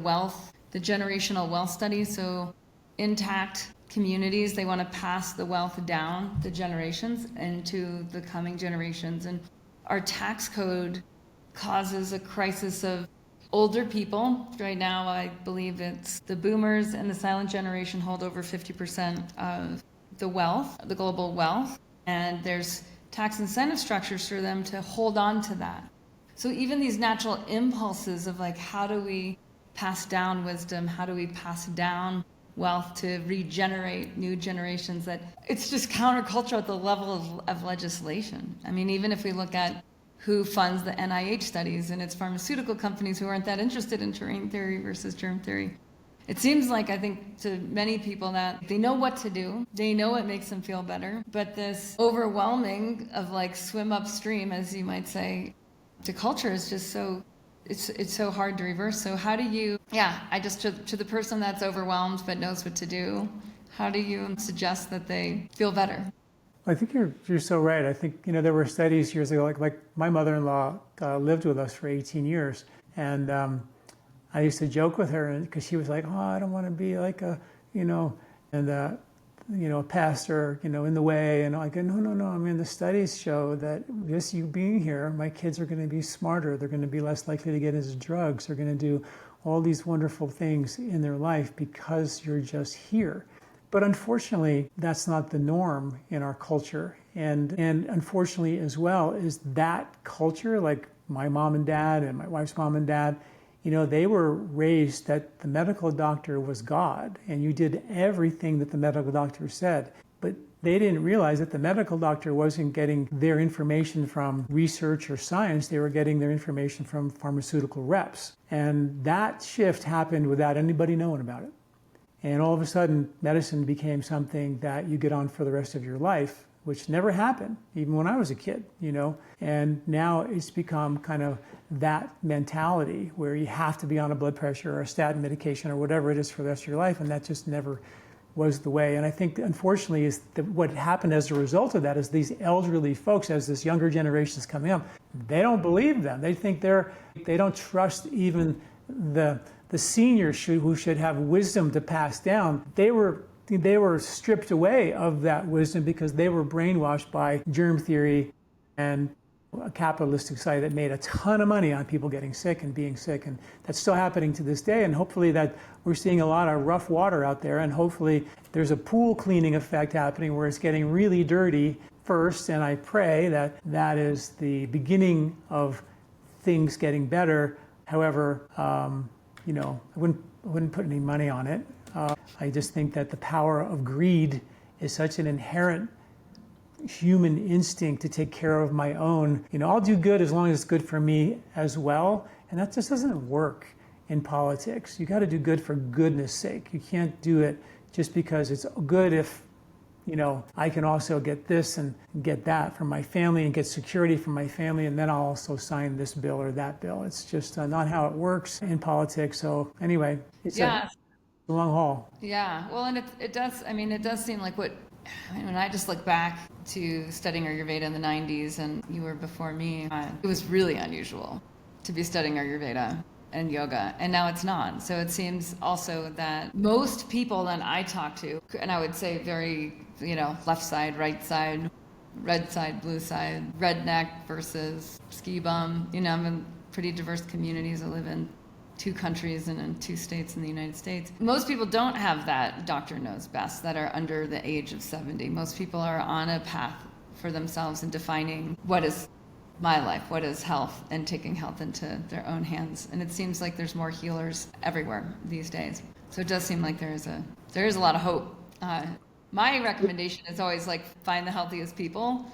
generational wealth studies. So intact communities, they want to pass the wealth down the generations into the coming generations. And our tax code causes a crisis of older people. Right now, I believe it's the boomers and the silent generation hold over 50% of the wealth, the global wealth. And there's tax incentive structures for them to hold on to that. So even these natural impulses of like, how do we pass down wisdom? How do we pass down wealth to regenerate new generations? That it's just countercultural at the level of legislation. I mean, even if we look at who funds the NIH studies, and it's pharmaceutical companies who aren't that interested in terrain theory versus germ theory. It seems like, I think, to many people that they know what to do, they know what makes them feel better, but this overwhelming of like swim upstream, as you might say, to culture is just so, it's so hard to reverse. So how do you, to the person that's overwhelmed but knows what to do, how do you suggest that they feel better? I think you're so right. I think, there were studies years ago, like my mother-in-law lived with us for 18 years. And I used to joke with her because she was like, oh, I don't want to be like and a pastor, in the way. And I go, no. I mean, the studies show that just you being here, my kids are going to be smarter. They're going to be less likely to get into drugs. They're going to do all these wonderful things in their life because you're just here. But unfortunately, that's not the norm in our culture. And unfortunately as well is that culture, like my mom and dad and my wife's mom and dad, they were raised that the medical doctor was God and you did everything that the medical doctor said. But they didn't realize that the medical doctor wasn't getting their information from research or science. They were getting their information from pharmaceutical reps. And that shift happened without anybody knowing about it. And all of a sudden, medicine became something that you get on for the rest of your life, which never happened, even when I was a kid, And now it's become kind of that mentality where you have to be on a blood pressure or a statin medication or whatever it is for the rest of your life, and that just never was the way. And I think, unfortunately, is that what happened as a result of that is these elderly folks, as this younger generation is coming up, they don't believe them. They think they don't trust even the seniors who should have wisdom to pass down. They were stripped away of that wisdom because they were brainwashed by germ theory and a capitalistic society that made a ton of money on people getting sick and being sick. And that's still happening to this day. And hopefully that we're seeing a lot of rough water out there. And hopefully there's a pool cleaning effect happening where it's getting really dirty first. And I pray that is the beginning of things getting better. However, I wouldn't put any money on it. I just think that the power of greed is such an inherent human instinct to take care of my own. I'll do good as long as it's good for me as well. And that just doesn't work in politics. You got to do good for goodness sake. You can't do it just because it's good if, I can also get this and get that from my family and get security from my family, and then I'll also sign this bill or that bill. It's just not how it works in politics. So anyway, it's a long haul. Yeah, well, and it does seem like when I just look back to studying Ayurveda in the 90s, and you were before me, it was really unusual to be studying Ayurveda and yoga, and now it's not. So it seems also that most people that I talk to, and I would say very, left side, right side, red side, blue side, redneck versus ski bum, I'm in pretty diverse communities. I live in 2 countries and in 2 states in the United States. Most people don't have that doctor knows best that are under the age of 70. Most people are on a path for themselves and defining what is my life, what is health, and taking health into their own hands. And it seems like there's more healers everywhere these days. So it does seem like there is a lot of hope. My recommendation is always find the healthiest people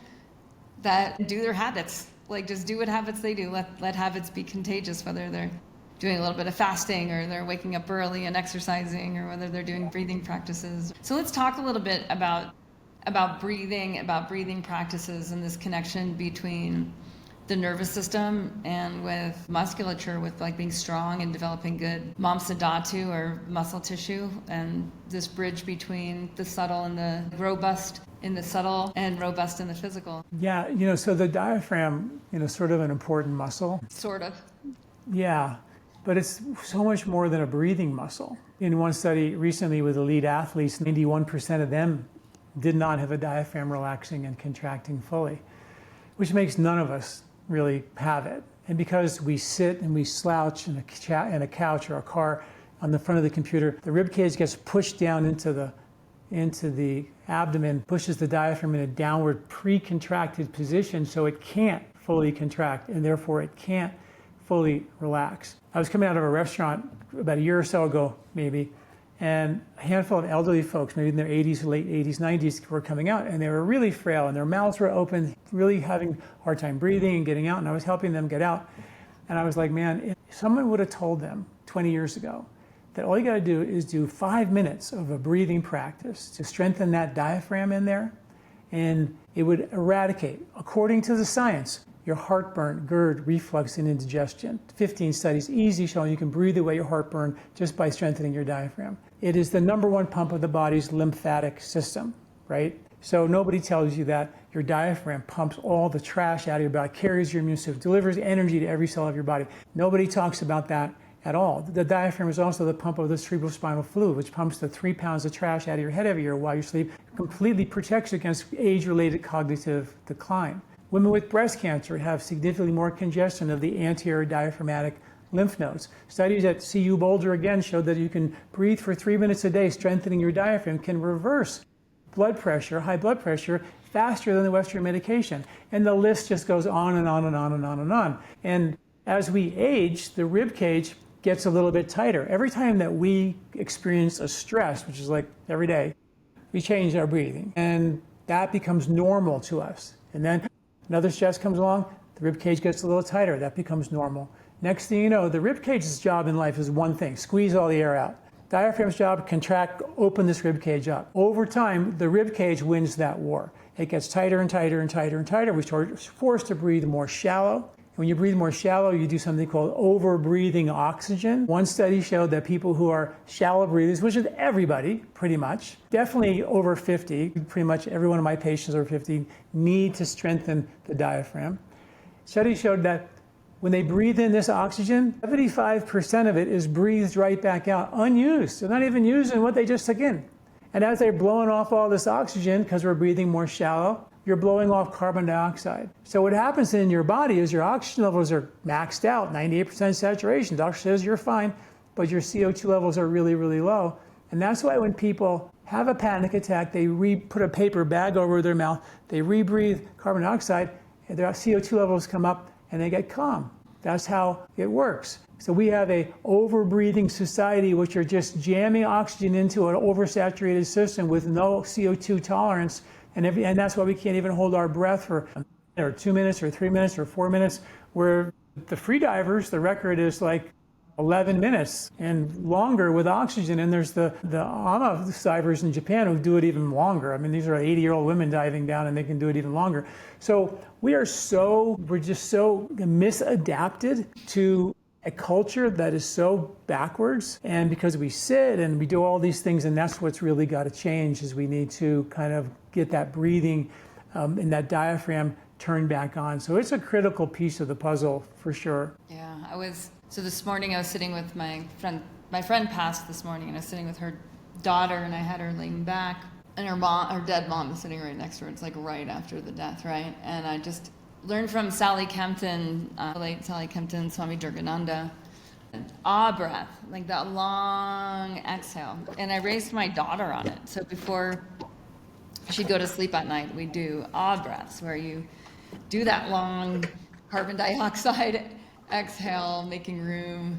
that do their habits. Just do what habits they do. Let habits be contagious, whether they're doing a little bit of fasting or they're waking up early and exercising, or whether they're doing breathing practices. So let's talk a little bit about breathing practices and this connection between the nervous system and with musculature, with being strong and developing good mamsadhatu or muscle tissue, and this bridge between the subtle and the robust in the subtle and robust in the physical. Yeah, so the diaphragm, sort of an important muscle. Sort of. Yeah, but it's so much more than a breathing muscle. In one study recently with elite athletes, 91% of them did not have a diaphragm relaxing and contracting fully, which makes none of us really have it. And because we sit and we slouch in a couch or a car on the front of the computer, the rib cage gets pushed down into the abdomen, pushes the diaphragm in a downward pre-contracted position, so it can't fully contract, and therefore it can't fully relax. I was coming out of a restaurant about a year or so ago, maybe, and a handful of elderly folks, maybe in their 80s, late 80s, 90s, were coming out, and they were really frail, and their mouths were open, really having a hard time breathing and getting out, and I was helping them get out. And I was like, man, if someone would have told them 20 years ago that all you got to do is do 5 minutes of a breathing practice to strengthen that diaphragm in there, and it would eradicate, according to the science, your heartburn, GERD, reflux, and indigestion. 15 studies, easy, showing you can breathe away your heartburn just by strengthening your diaphragm. It is the #1 pump of the body's lymphatic system, right? So nobody tells you that your diaphragm pumps all the trash out of your body, carries your immune system, delivers energy to every cell of your body. Nobody talks about that at all. The diaphragm is also the pump of the cerebrospinal fluid, which pumps the 3 pounds of trash out of your head every year while you sleep, completely protects you against age-related cognitive decline. Women with breast cancer have significantly more congestion of the anterior diaphragmatic lymph nodes. Studies at CU Boulder again showed that you can breathe for 3 minutes a day, strengthening your diaphragm can reverse blood pressure, high blood pressure, faster than the Western medication. And the list just goes on and on and on and on and on. And as we age, the rib cage gets a little bit tighter. Every time that we experience a stress, which is like every day, we change our breathing. And that becomes normal to us. And then another stress comes along, the rib cage gets a little tighter, that becomes normal. Next thing you know, the rib cage's job in life is one thing, squeeze all the air out. Diaphragm's job, contract, open this rib cage up. Over time, the rib cage wins that war. It gets tighter and tighter and tighter and tighter. We're forced to breathe more shallow. When you breathe more shallow, you do something called over-breathing oxygen. One study showed that people who are shallow breathers, which is everybody, pretty much, definitely over 50, pretty much every one of my patients over 50, need to strengthen the diaphragm. Studies showed that when they breathe in this oxygen, 75% of it is breathed right back out, unused. They're not even using what they just took in. And as they're blowing off all this oxygen, because we're breathing more shallow, you're blowing off carbon dioxide. So what happens in your body is your oxygen levels are maxed out, 98% saturation. Doctor says you're fine, but your CO2 levels are really, really low. And that's why when people have a panic attack, they put a paper bag over their mouth, they rebreathe carbon dioxide, and their CO2 levels come up, and they get calm. That's how it works. So we have a over-breathing society, which are just jamming oxygen into an oversaturated system with no CO2 tolerance, and that's why we can't even hold our breath for 2 minutes or 3 minutes or 4 minutes, where the free divers, the record is like 11 minutes and longer with oxygen, and there's the AMA divers in Japan who do it even longer. I mean, these are 80-year-old women diving down, and they can do it even longer. So we're just so misadapted to a culture that is so backwards, and because we sit and we do all these things, and that's what's really got to change, is we need to kind of get that breathing and that diaphragm turned back on. So it's a critical piece of the puzzle for sure. Yeah, so this morning I was sitting with my friend passed this morning, and I was sitting with her daughter, and I had her laying back, and her dead mom is sitting right next to her. It's like right after the death, right? And I just learned from Sally Kempton, late Sally Kempton, Swami Durgananda, breath, like that long exhale. And I raised my daughter on it. So before she'd go to sleep at night, we do breaths, where you do that long carbon dioxide exhale, making room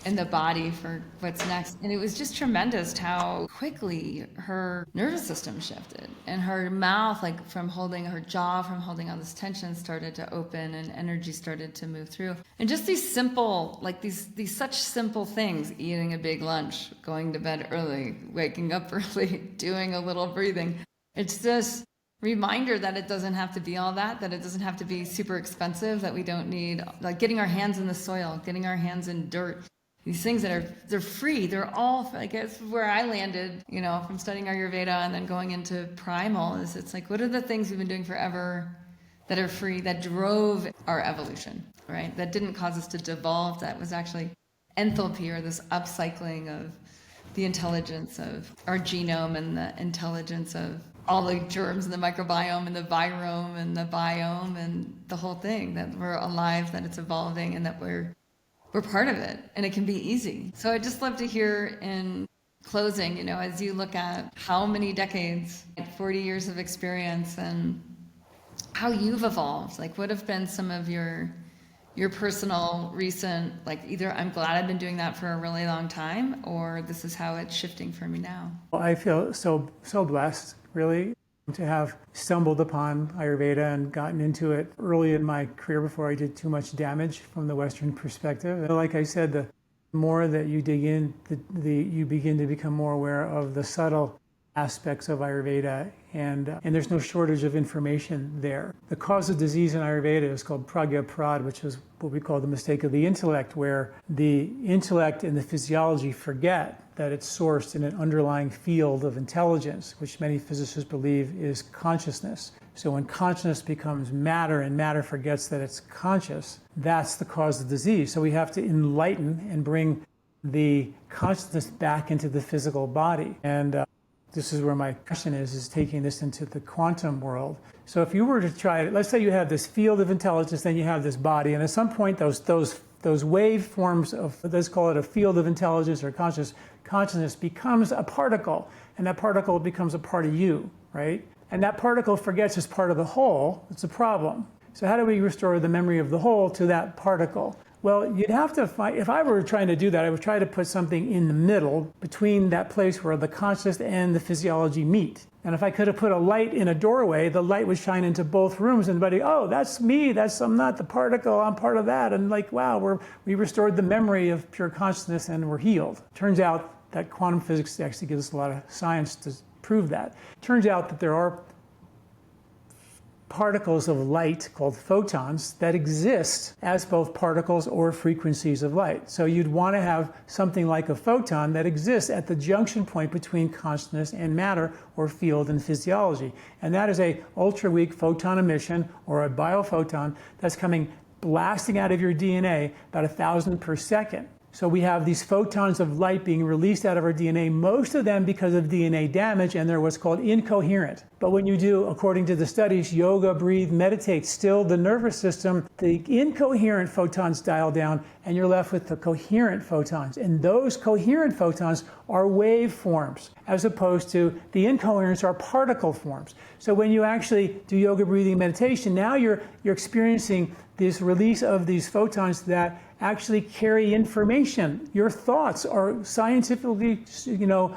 in the body for what's next. And it was just tremendous how quickly her nervous system shifted, and her mouth, like from holding her jaw, from holding all this tension, started to open, and energy started to move through. And just these simple, like these such simple things, eating a big lunch, going to bed early, waking up early, doing a little breathing. It's this reminder that it doesn't have to be all that it doesn't have to be super expensive, that we don't need, like getting our hands in the soil, getting our hands in dirt. These things they're free. They're all, I guess, where I landed, from studying Ayurveda and then going into primal, is it's like, what are the things we've been doing forever that are free, that drove our evolution, right? That didn't cause us to devolve. That was actually enthalpy, or this upcycling of the intelligence of our genome, and the intelligence of all the germs and the microbiome and the virome and the biome and the whole thing, that we're alive, that it's evolving, and that we're part of it, and it can be easy. So I'd just love to hear in closing, as you look at how many decades, 40 years of experience, and how you've evolved, like what have been some of your personal recent, like either I'm glad I've been doing that for a really long time, or this is how it's shifting for me now. Well, I feel so blessed, really, to have stumbled upon Ayurveda and gotten into it early in my career before I did too much damage from the Western perspective. Like I said, the more that you dig in, you begin to become more aware of the subtle aspects of Ayurveda, and there's no shortage of information there. The cause of disease in Ayurveda is called pragya prad, which is what we call the mistake of the intellect, where the intellect and the physiology forget that it's sourced in an underlying field of intelligence, which many physicists believe is consciousness. So when consciousness becomes matter and matter forgets that it's conscious, that's the cause of disease. So we have to enlighten and bring the consciousness back into the physical body. And this is where my question is taking this into the quantum world. So if you were to try it, let's say you have this field of intelligence, then you have this body, and at some point those waveforms of, let's call it a field of intelligence or consciousness becomes a particle, and that particle becomes a part of you, right? And that particle forgets it's part of the whole. It's a problem. So how do we restore the memory of the whole to that particle? Well, you'd have to find, if I were trying to do that, I would try to put something in the middle between that place where the conscious and the physiology meet. And if I could have put a light in a doorway, the light would shine into both rooms, and everybody, oh, that's me, I'm not the particle, I'm part of that. And like, wow, we restored the memory of pure consciousness and we're healed. Turns out that quantum physics actually gives us a lot of science to prove that. Turns out that there are particles of light called photons that exist as both particles or frequencies of light. So you'd want to have something like a photon that exists at the junction point between consciousness and matter or field and physiology. And that is a ultra weak photon emission or a biophoton that's coming blasting out of your DNA about 1,000 per second. So we have these photons of light being released out of our DNA, most of them because of DNA damage, and they're what's called incoherent. But when you do, according to the studies, yoga, breathe, meditate, still the nervous system, the incoherent photons dial down, and you're left with the coherent photons. And those coherent photons are waveforms, as opposed to the incoherents are particle forms. So when you actually do yoga, breathing, meditation, now you're experiencing this release of these photons that actually carry information. Your thoughts are scientifically,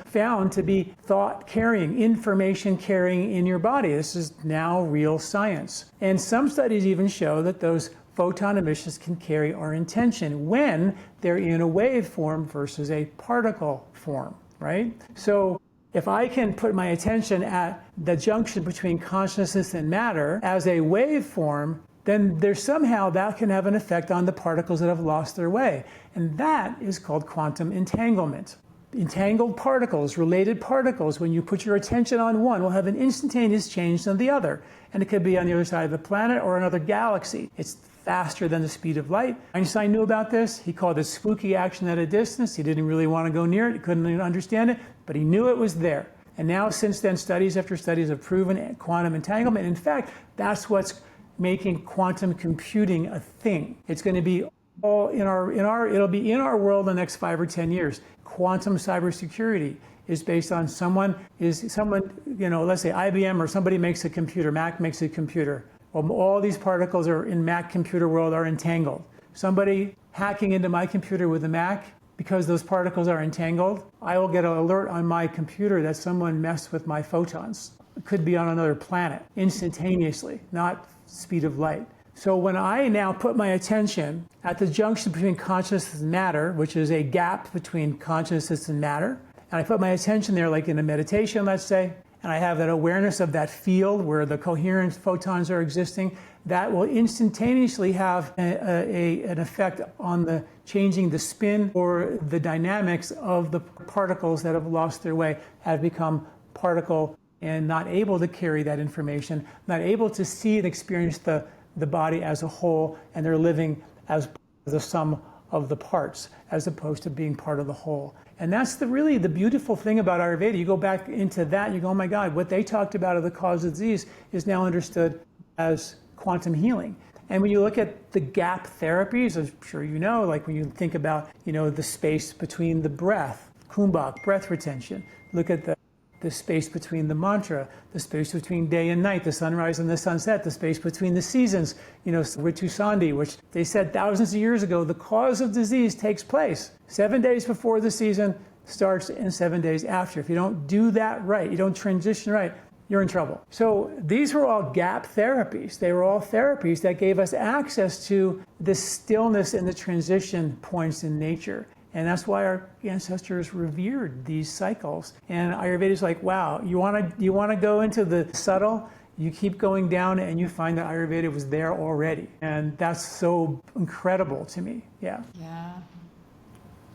found to be thought carrying, information carrying in your body. This is now real science. And some studies even show that those photon emissions can carry our intention when they're in a wave form versus a particle form, right? So if I can put my attention at the junction between consciousness and matter as a wave form, then there's somehow that can have an effect on the particles that have lost their way. And that is called quantum entanglement. Entangled particles, related particles, when you put your attention on one, will have an instantaneous change on the other. And it could be on the other side of the planet or another galaxy. It's faster than the speed of light. Einstein knew about this. He called it spooky action at a distance. He didn't really want to go near it. He couldn't even understand it, but he knew it was there. And now, since then, studies after studies have proven quantum entanglement. In fact, that's what's making quantum computing a thing. It's going to be all it'll be in our world in the next 5 or 10 years. Quantum cybersecurity is based on let's say IBM or somebody makes a computer, Mac makes a computer. Well, all these particles are in Mac computer world are entangled. Somebody hacking into my computer with a Mac, because those particles are entangled, I will get an alert on my computer that someone messed with my photons. It could be on another planet instantaneously, not speed of light. So when I now put my attention at the junction between consciousness and matter, which is a gap between consciousness and matter, and I put my attention there like in a meditation, let's say, and I have that awareness of that field where the coherent photons are existing, that will instantaneously have an effect on the changing the spin or the dynamics of the particles that have lost their way, have become particle and not able to carry that information, not able to see and experience the body as a whole, and they're living as the sum of the parts, as opposed to being part of the whole. And that's really the beautiful thing about Ayurveda. You go back into that and you go, oh my God, what they talked about of the cause of disease is now understood as quantum healing. And when you look at the gap therapies, I'm sure you know, like when you think about, the space between the breath, kumbhak, breath retention, look at the space between the mantra, the space between day and night, the sunrise and the sunset, the space between the seasons, Ritu Sandhi, which they said thousands of years ago, the cause of disease takes place 7 days before the season starts and 7 days after. If you don't do that right, you don't transition right, you're in trouble. So these were all gap therapies. They were all therapies that gave us access to the stillness and the transition points in nature. And that's why our ancestors revered these cycles. And Ayurveda is like, wow, you want to go into the subtle? You keep going down and you find that Ayurveda was there already. And that's so incredible to me. Yeah.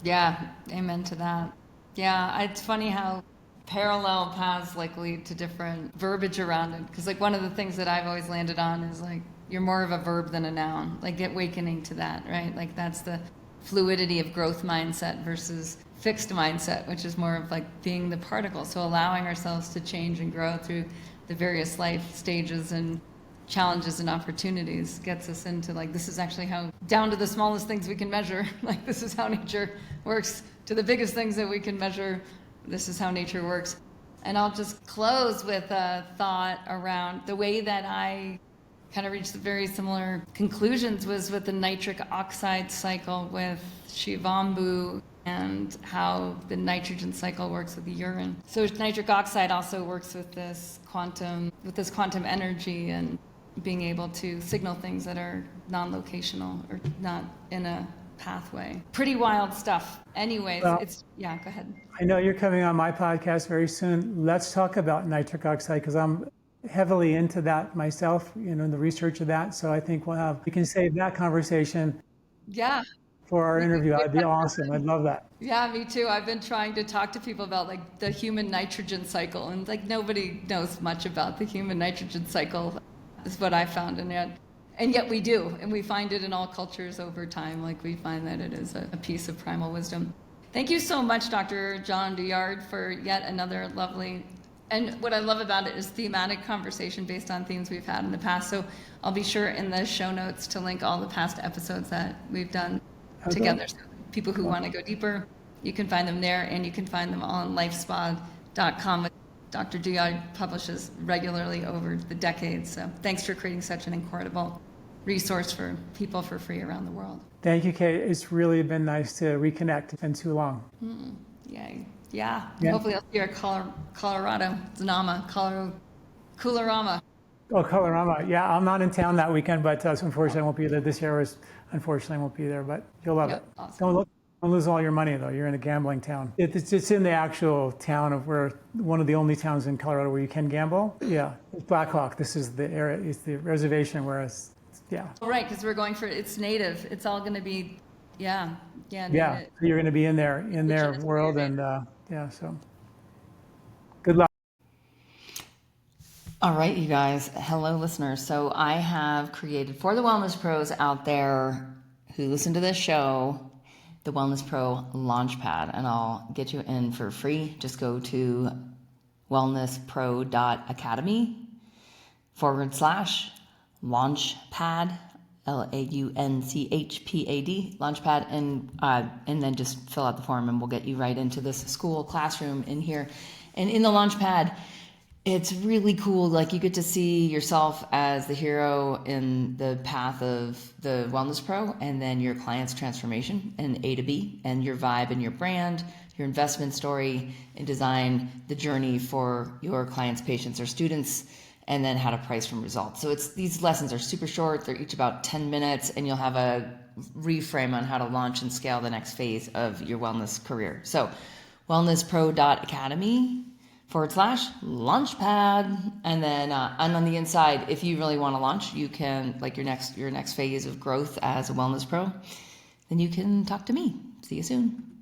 Yeah, amen to that. Yeah, it's funny how parallel paths like lead to different verbiage around it. Because like one of the things that I've always landed on is like, you're more of a verb than a noun, like awakening to that, right? Like that's the fluidity of growth mindset versus fixed mindset, which is more of like being the particle. So allowing ourselves to change and grow through the various life stages and challenges and opportunities gets us into like, this is actually how, down to the smallest things we can measure, like this is how nature works, to the biggest things that we can measure, this is how nature works. And I'll just close with a thought around the way that I kind of reached very similar conclusions was with the nitric oxide cycle with Shivambu and how the nitrogen cycle works with the urine. So nitric oxide also works with this quantum energy and being able to signal things that are non-locational or not in a pathway. Pretty wild stuff. Anyways, well, go ahead. I know you're coming on my podcast very soon. Let's talk about nitric oxide because I'm heavily into that myself, in the research of that. So I think we can save that conversation. Yeah. For our interview. That'd be awesome. I'd love that. Yeah, me too. I've been trying to talk to people about like the human nitrogen cycle, and like nobody knows much about the human nitrogen cycle is what I found. And yet we do, and we find it in all cultures over time. Like we find that it is a piece of primal wisdom. Thank you so much, Dr. John Douillard, for yet another lovely, and what I love about it is thematic conversation based on themes we've had in the past. So I'll be sure in the show notes to link all the past episodes that we've done together. So people who want to go deeper, you can find them there, and you can find them all on lifespa.com. Dr. Douillard publishes regularly over the decades. So thanks for creating such an incredible resource for people for free around the world. Thank you, Kate. It's really been nice to reconnect. It's been too long. Yay. Yeah. Hopefully I'll see you at Colorado. Zanama, Coolerama. Oh, Colorama. Yeah, I'm not in town that weekend, but unfortunately I won't be there. This year unfortunately won't be there, but you'll love it. Awesome. Don't lose all your money, though. You're in a gambling town. It's in the actual town of one of the only towns in Colorado where you can gamble. Yeah, it's Black Hawk. This is the area. It's the reservation where yeah. Right, because we're going for, it's native. It's all going to be, Yeah, so you're going to be in their world, and so good luck. All right, you guys. Hello, listeners. So I have created for the wellness pros out there who listen to this show, the Wellness Pro Launchpad, and I'll get you in for free. Just go to wellnesspro.academy/launchpad, LAUNCHPAD, Launchpad, and then just fill out the form, and we'll get you right into this school classroom in here. And in the Launchpad, it's really cool. Like you get to see yourself as the hero in the path of the Wellness Pro, and then your client's transformation and A to B, and your vibe and your brand, your investment story, and design the journey for your clients, patients, or students, and then how to price from results. So these lessons are super short. They're each about 10 minutes, and you'll have a reframe on how to launch and scale the next phase of your wellness career. So wellnesspro.academy/launchpad, and then and on the inside, if you really want to launch, you can, like your next phase of growth as a wellness pro, then you can talk to me. See you soon.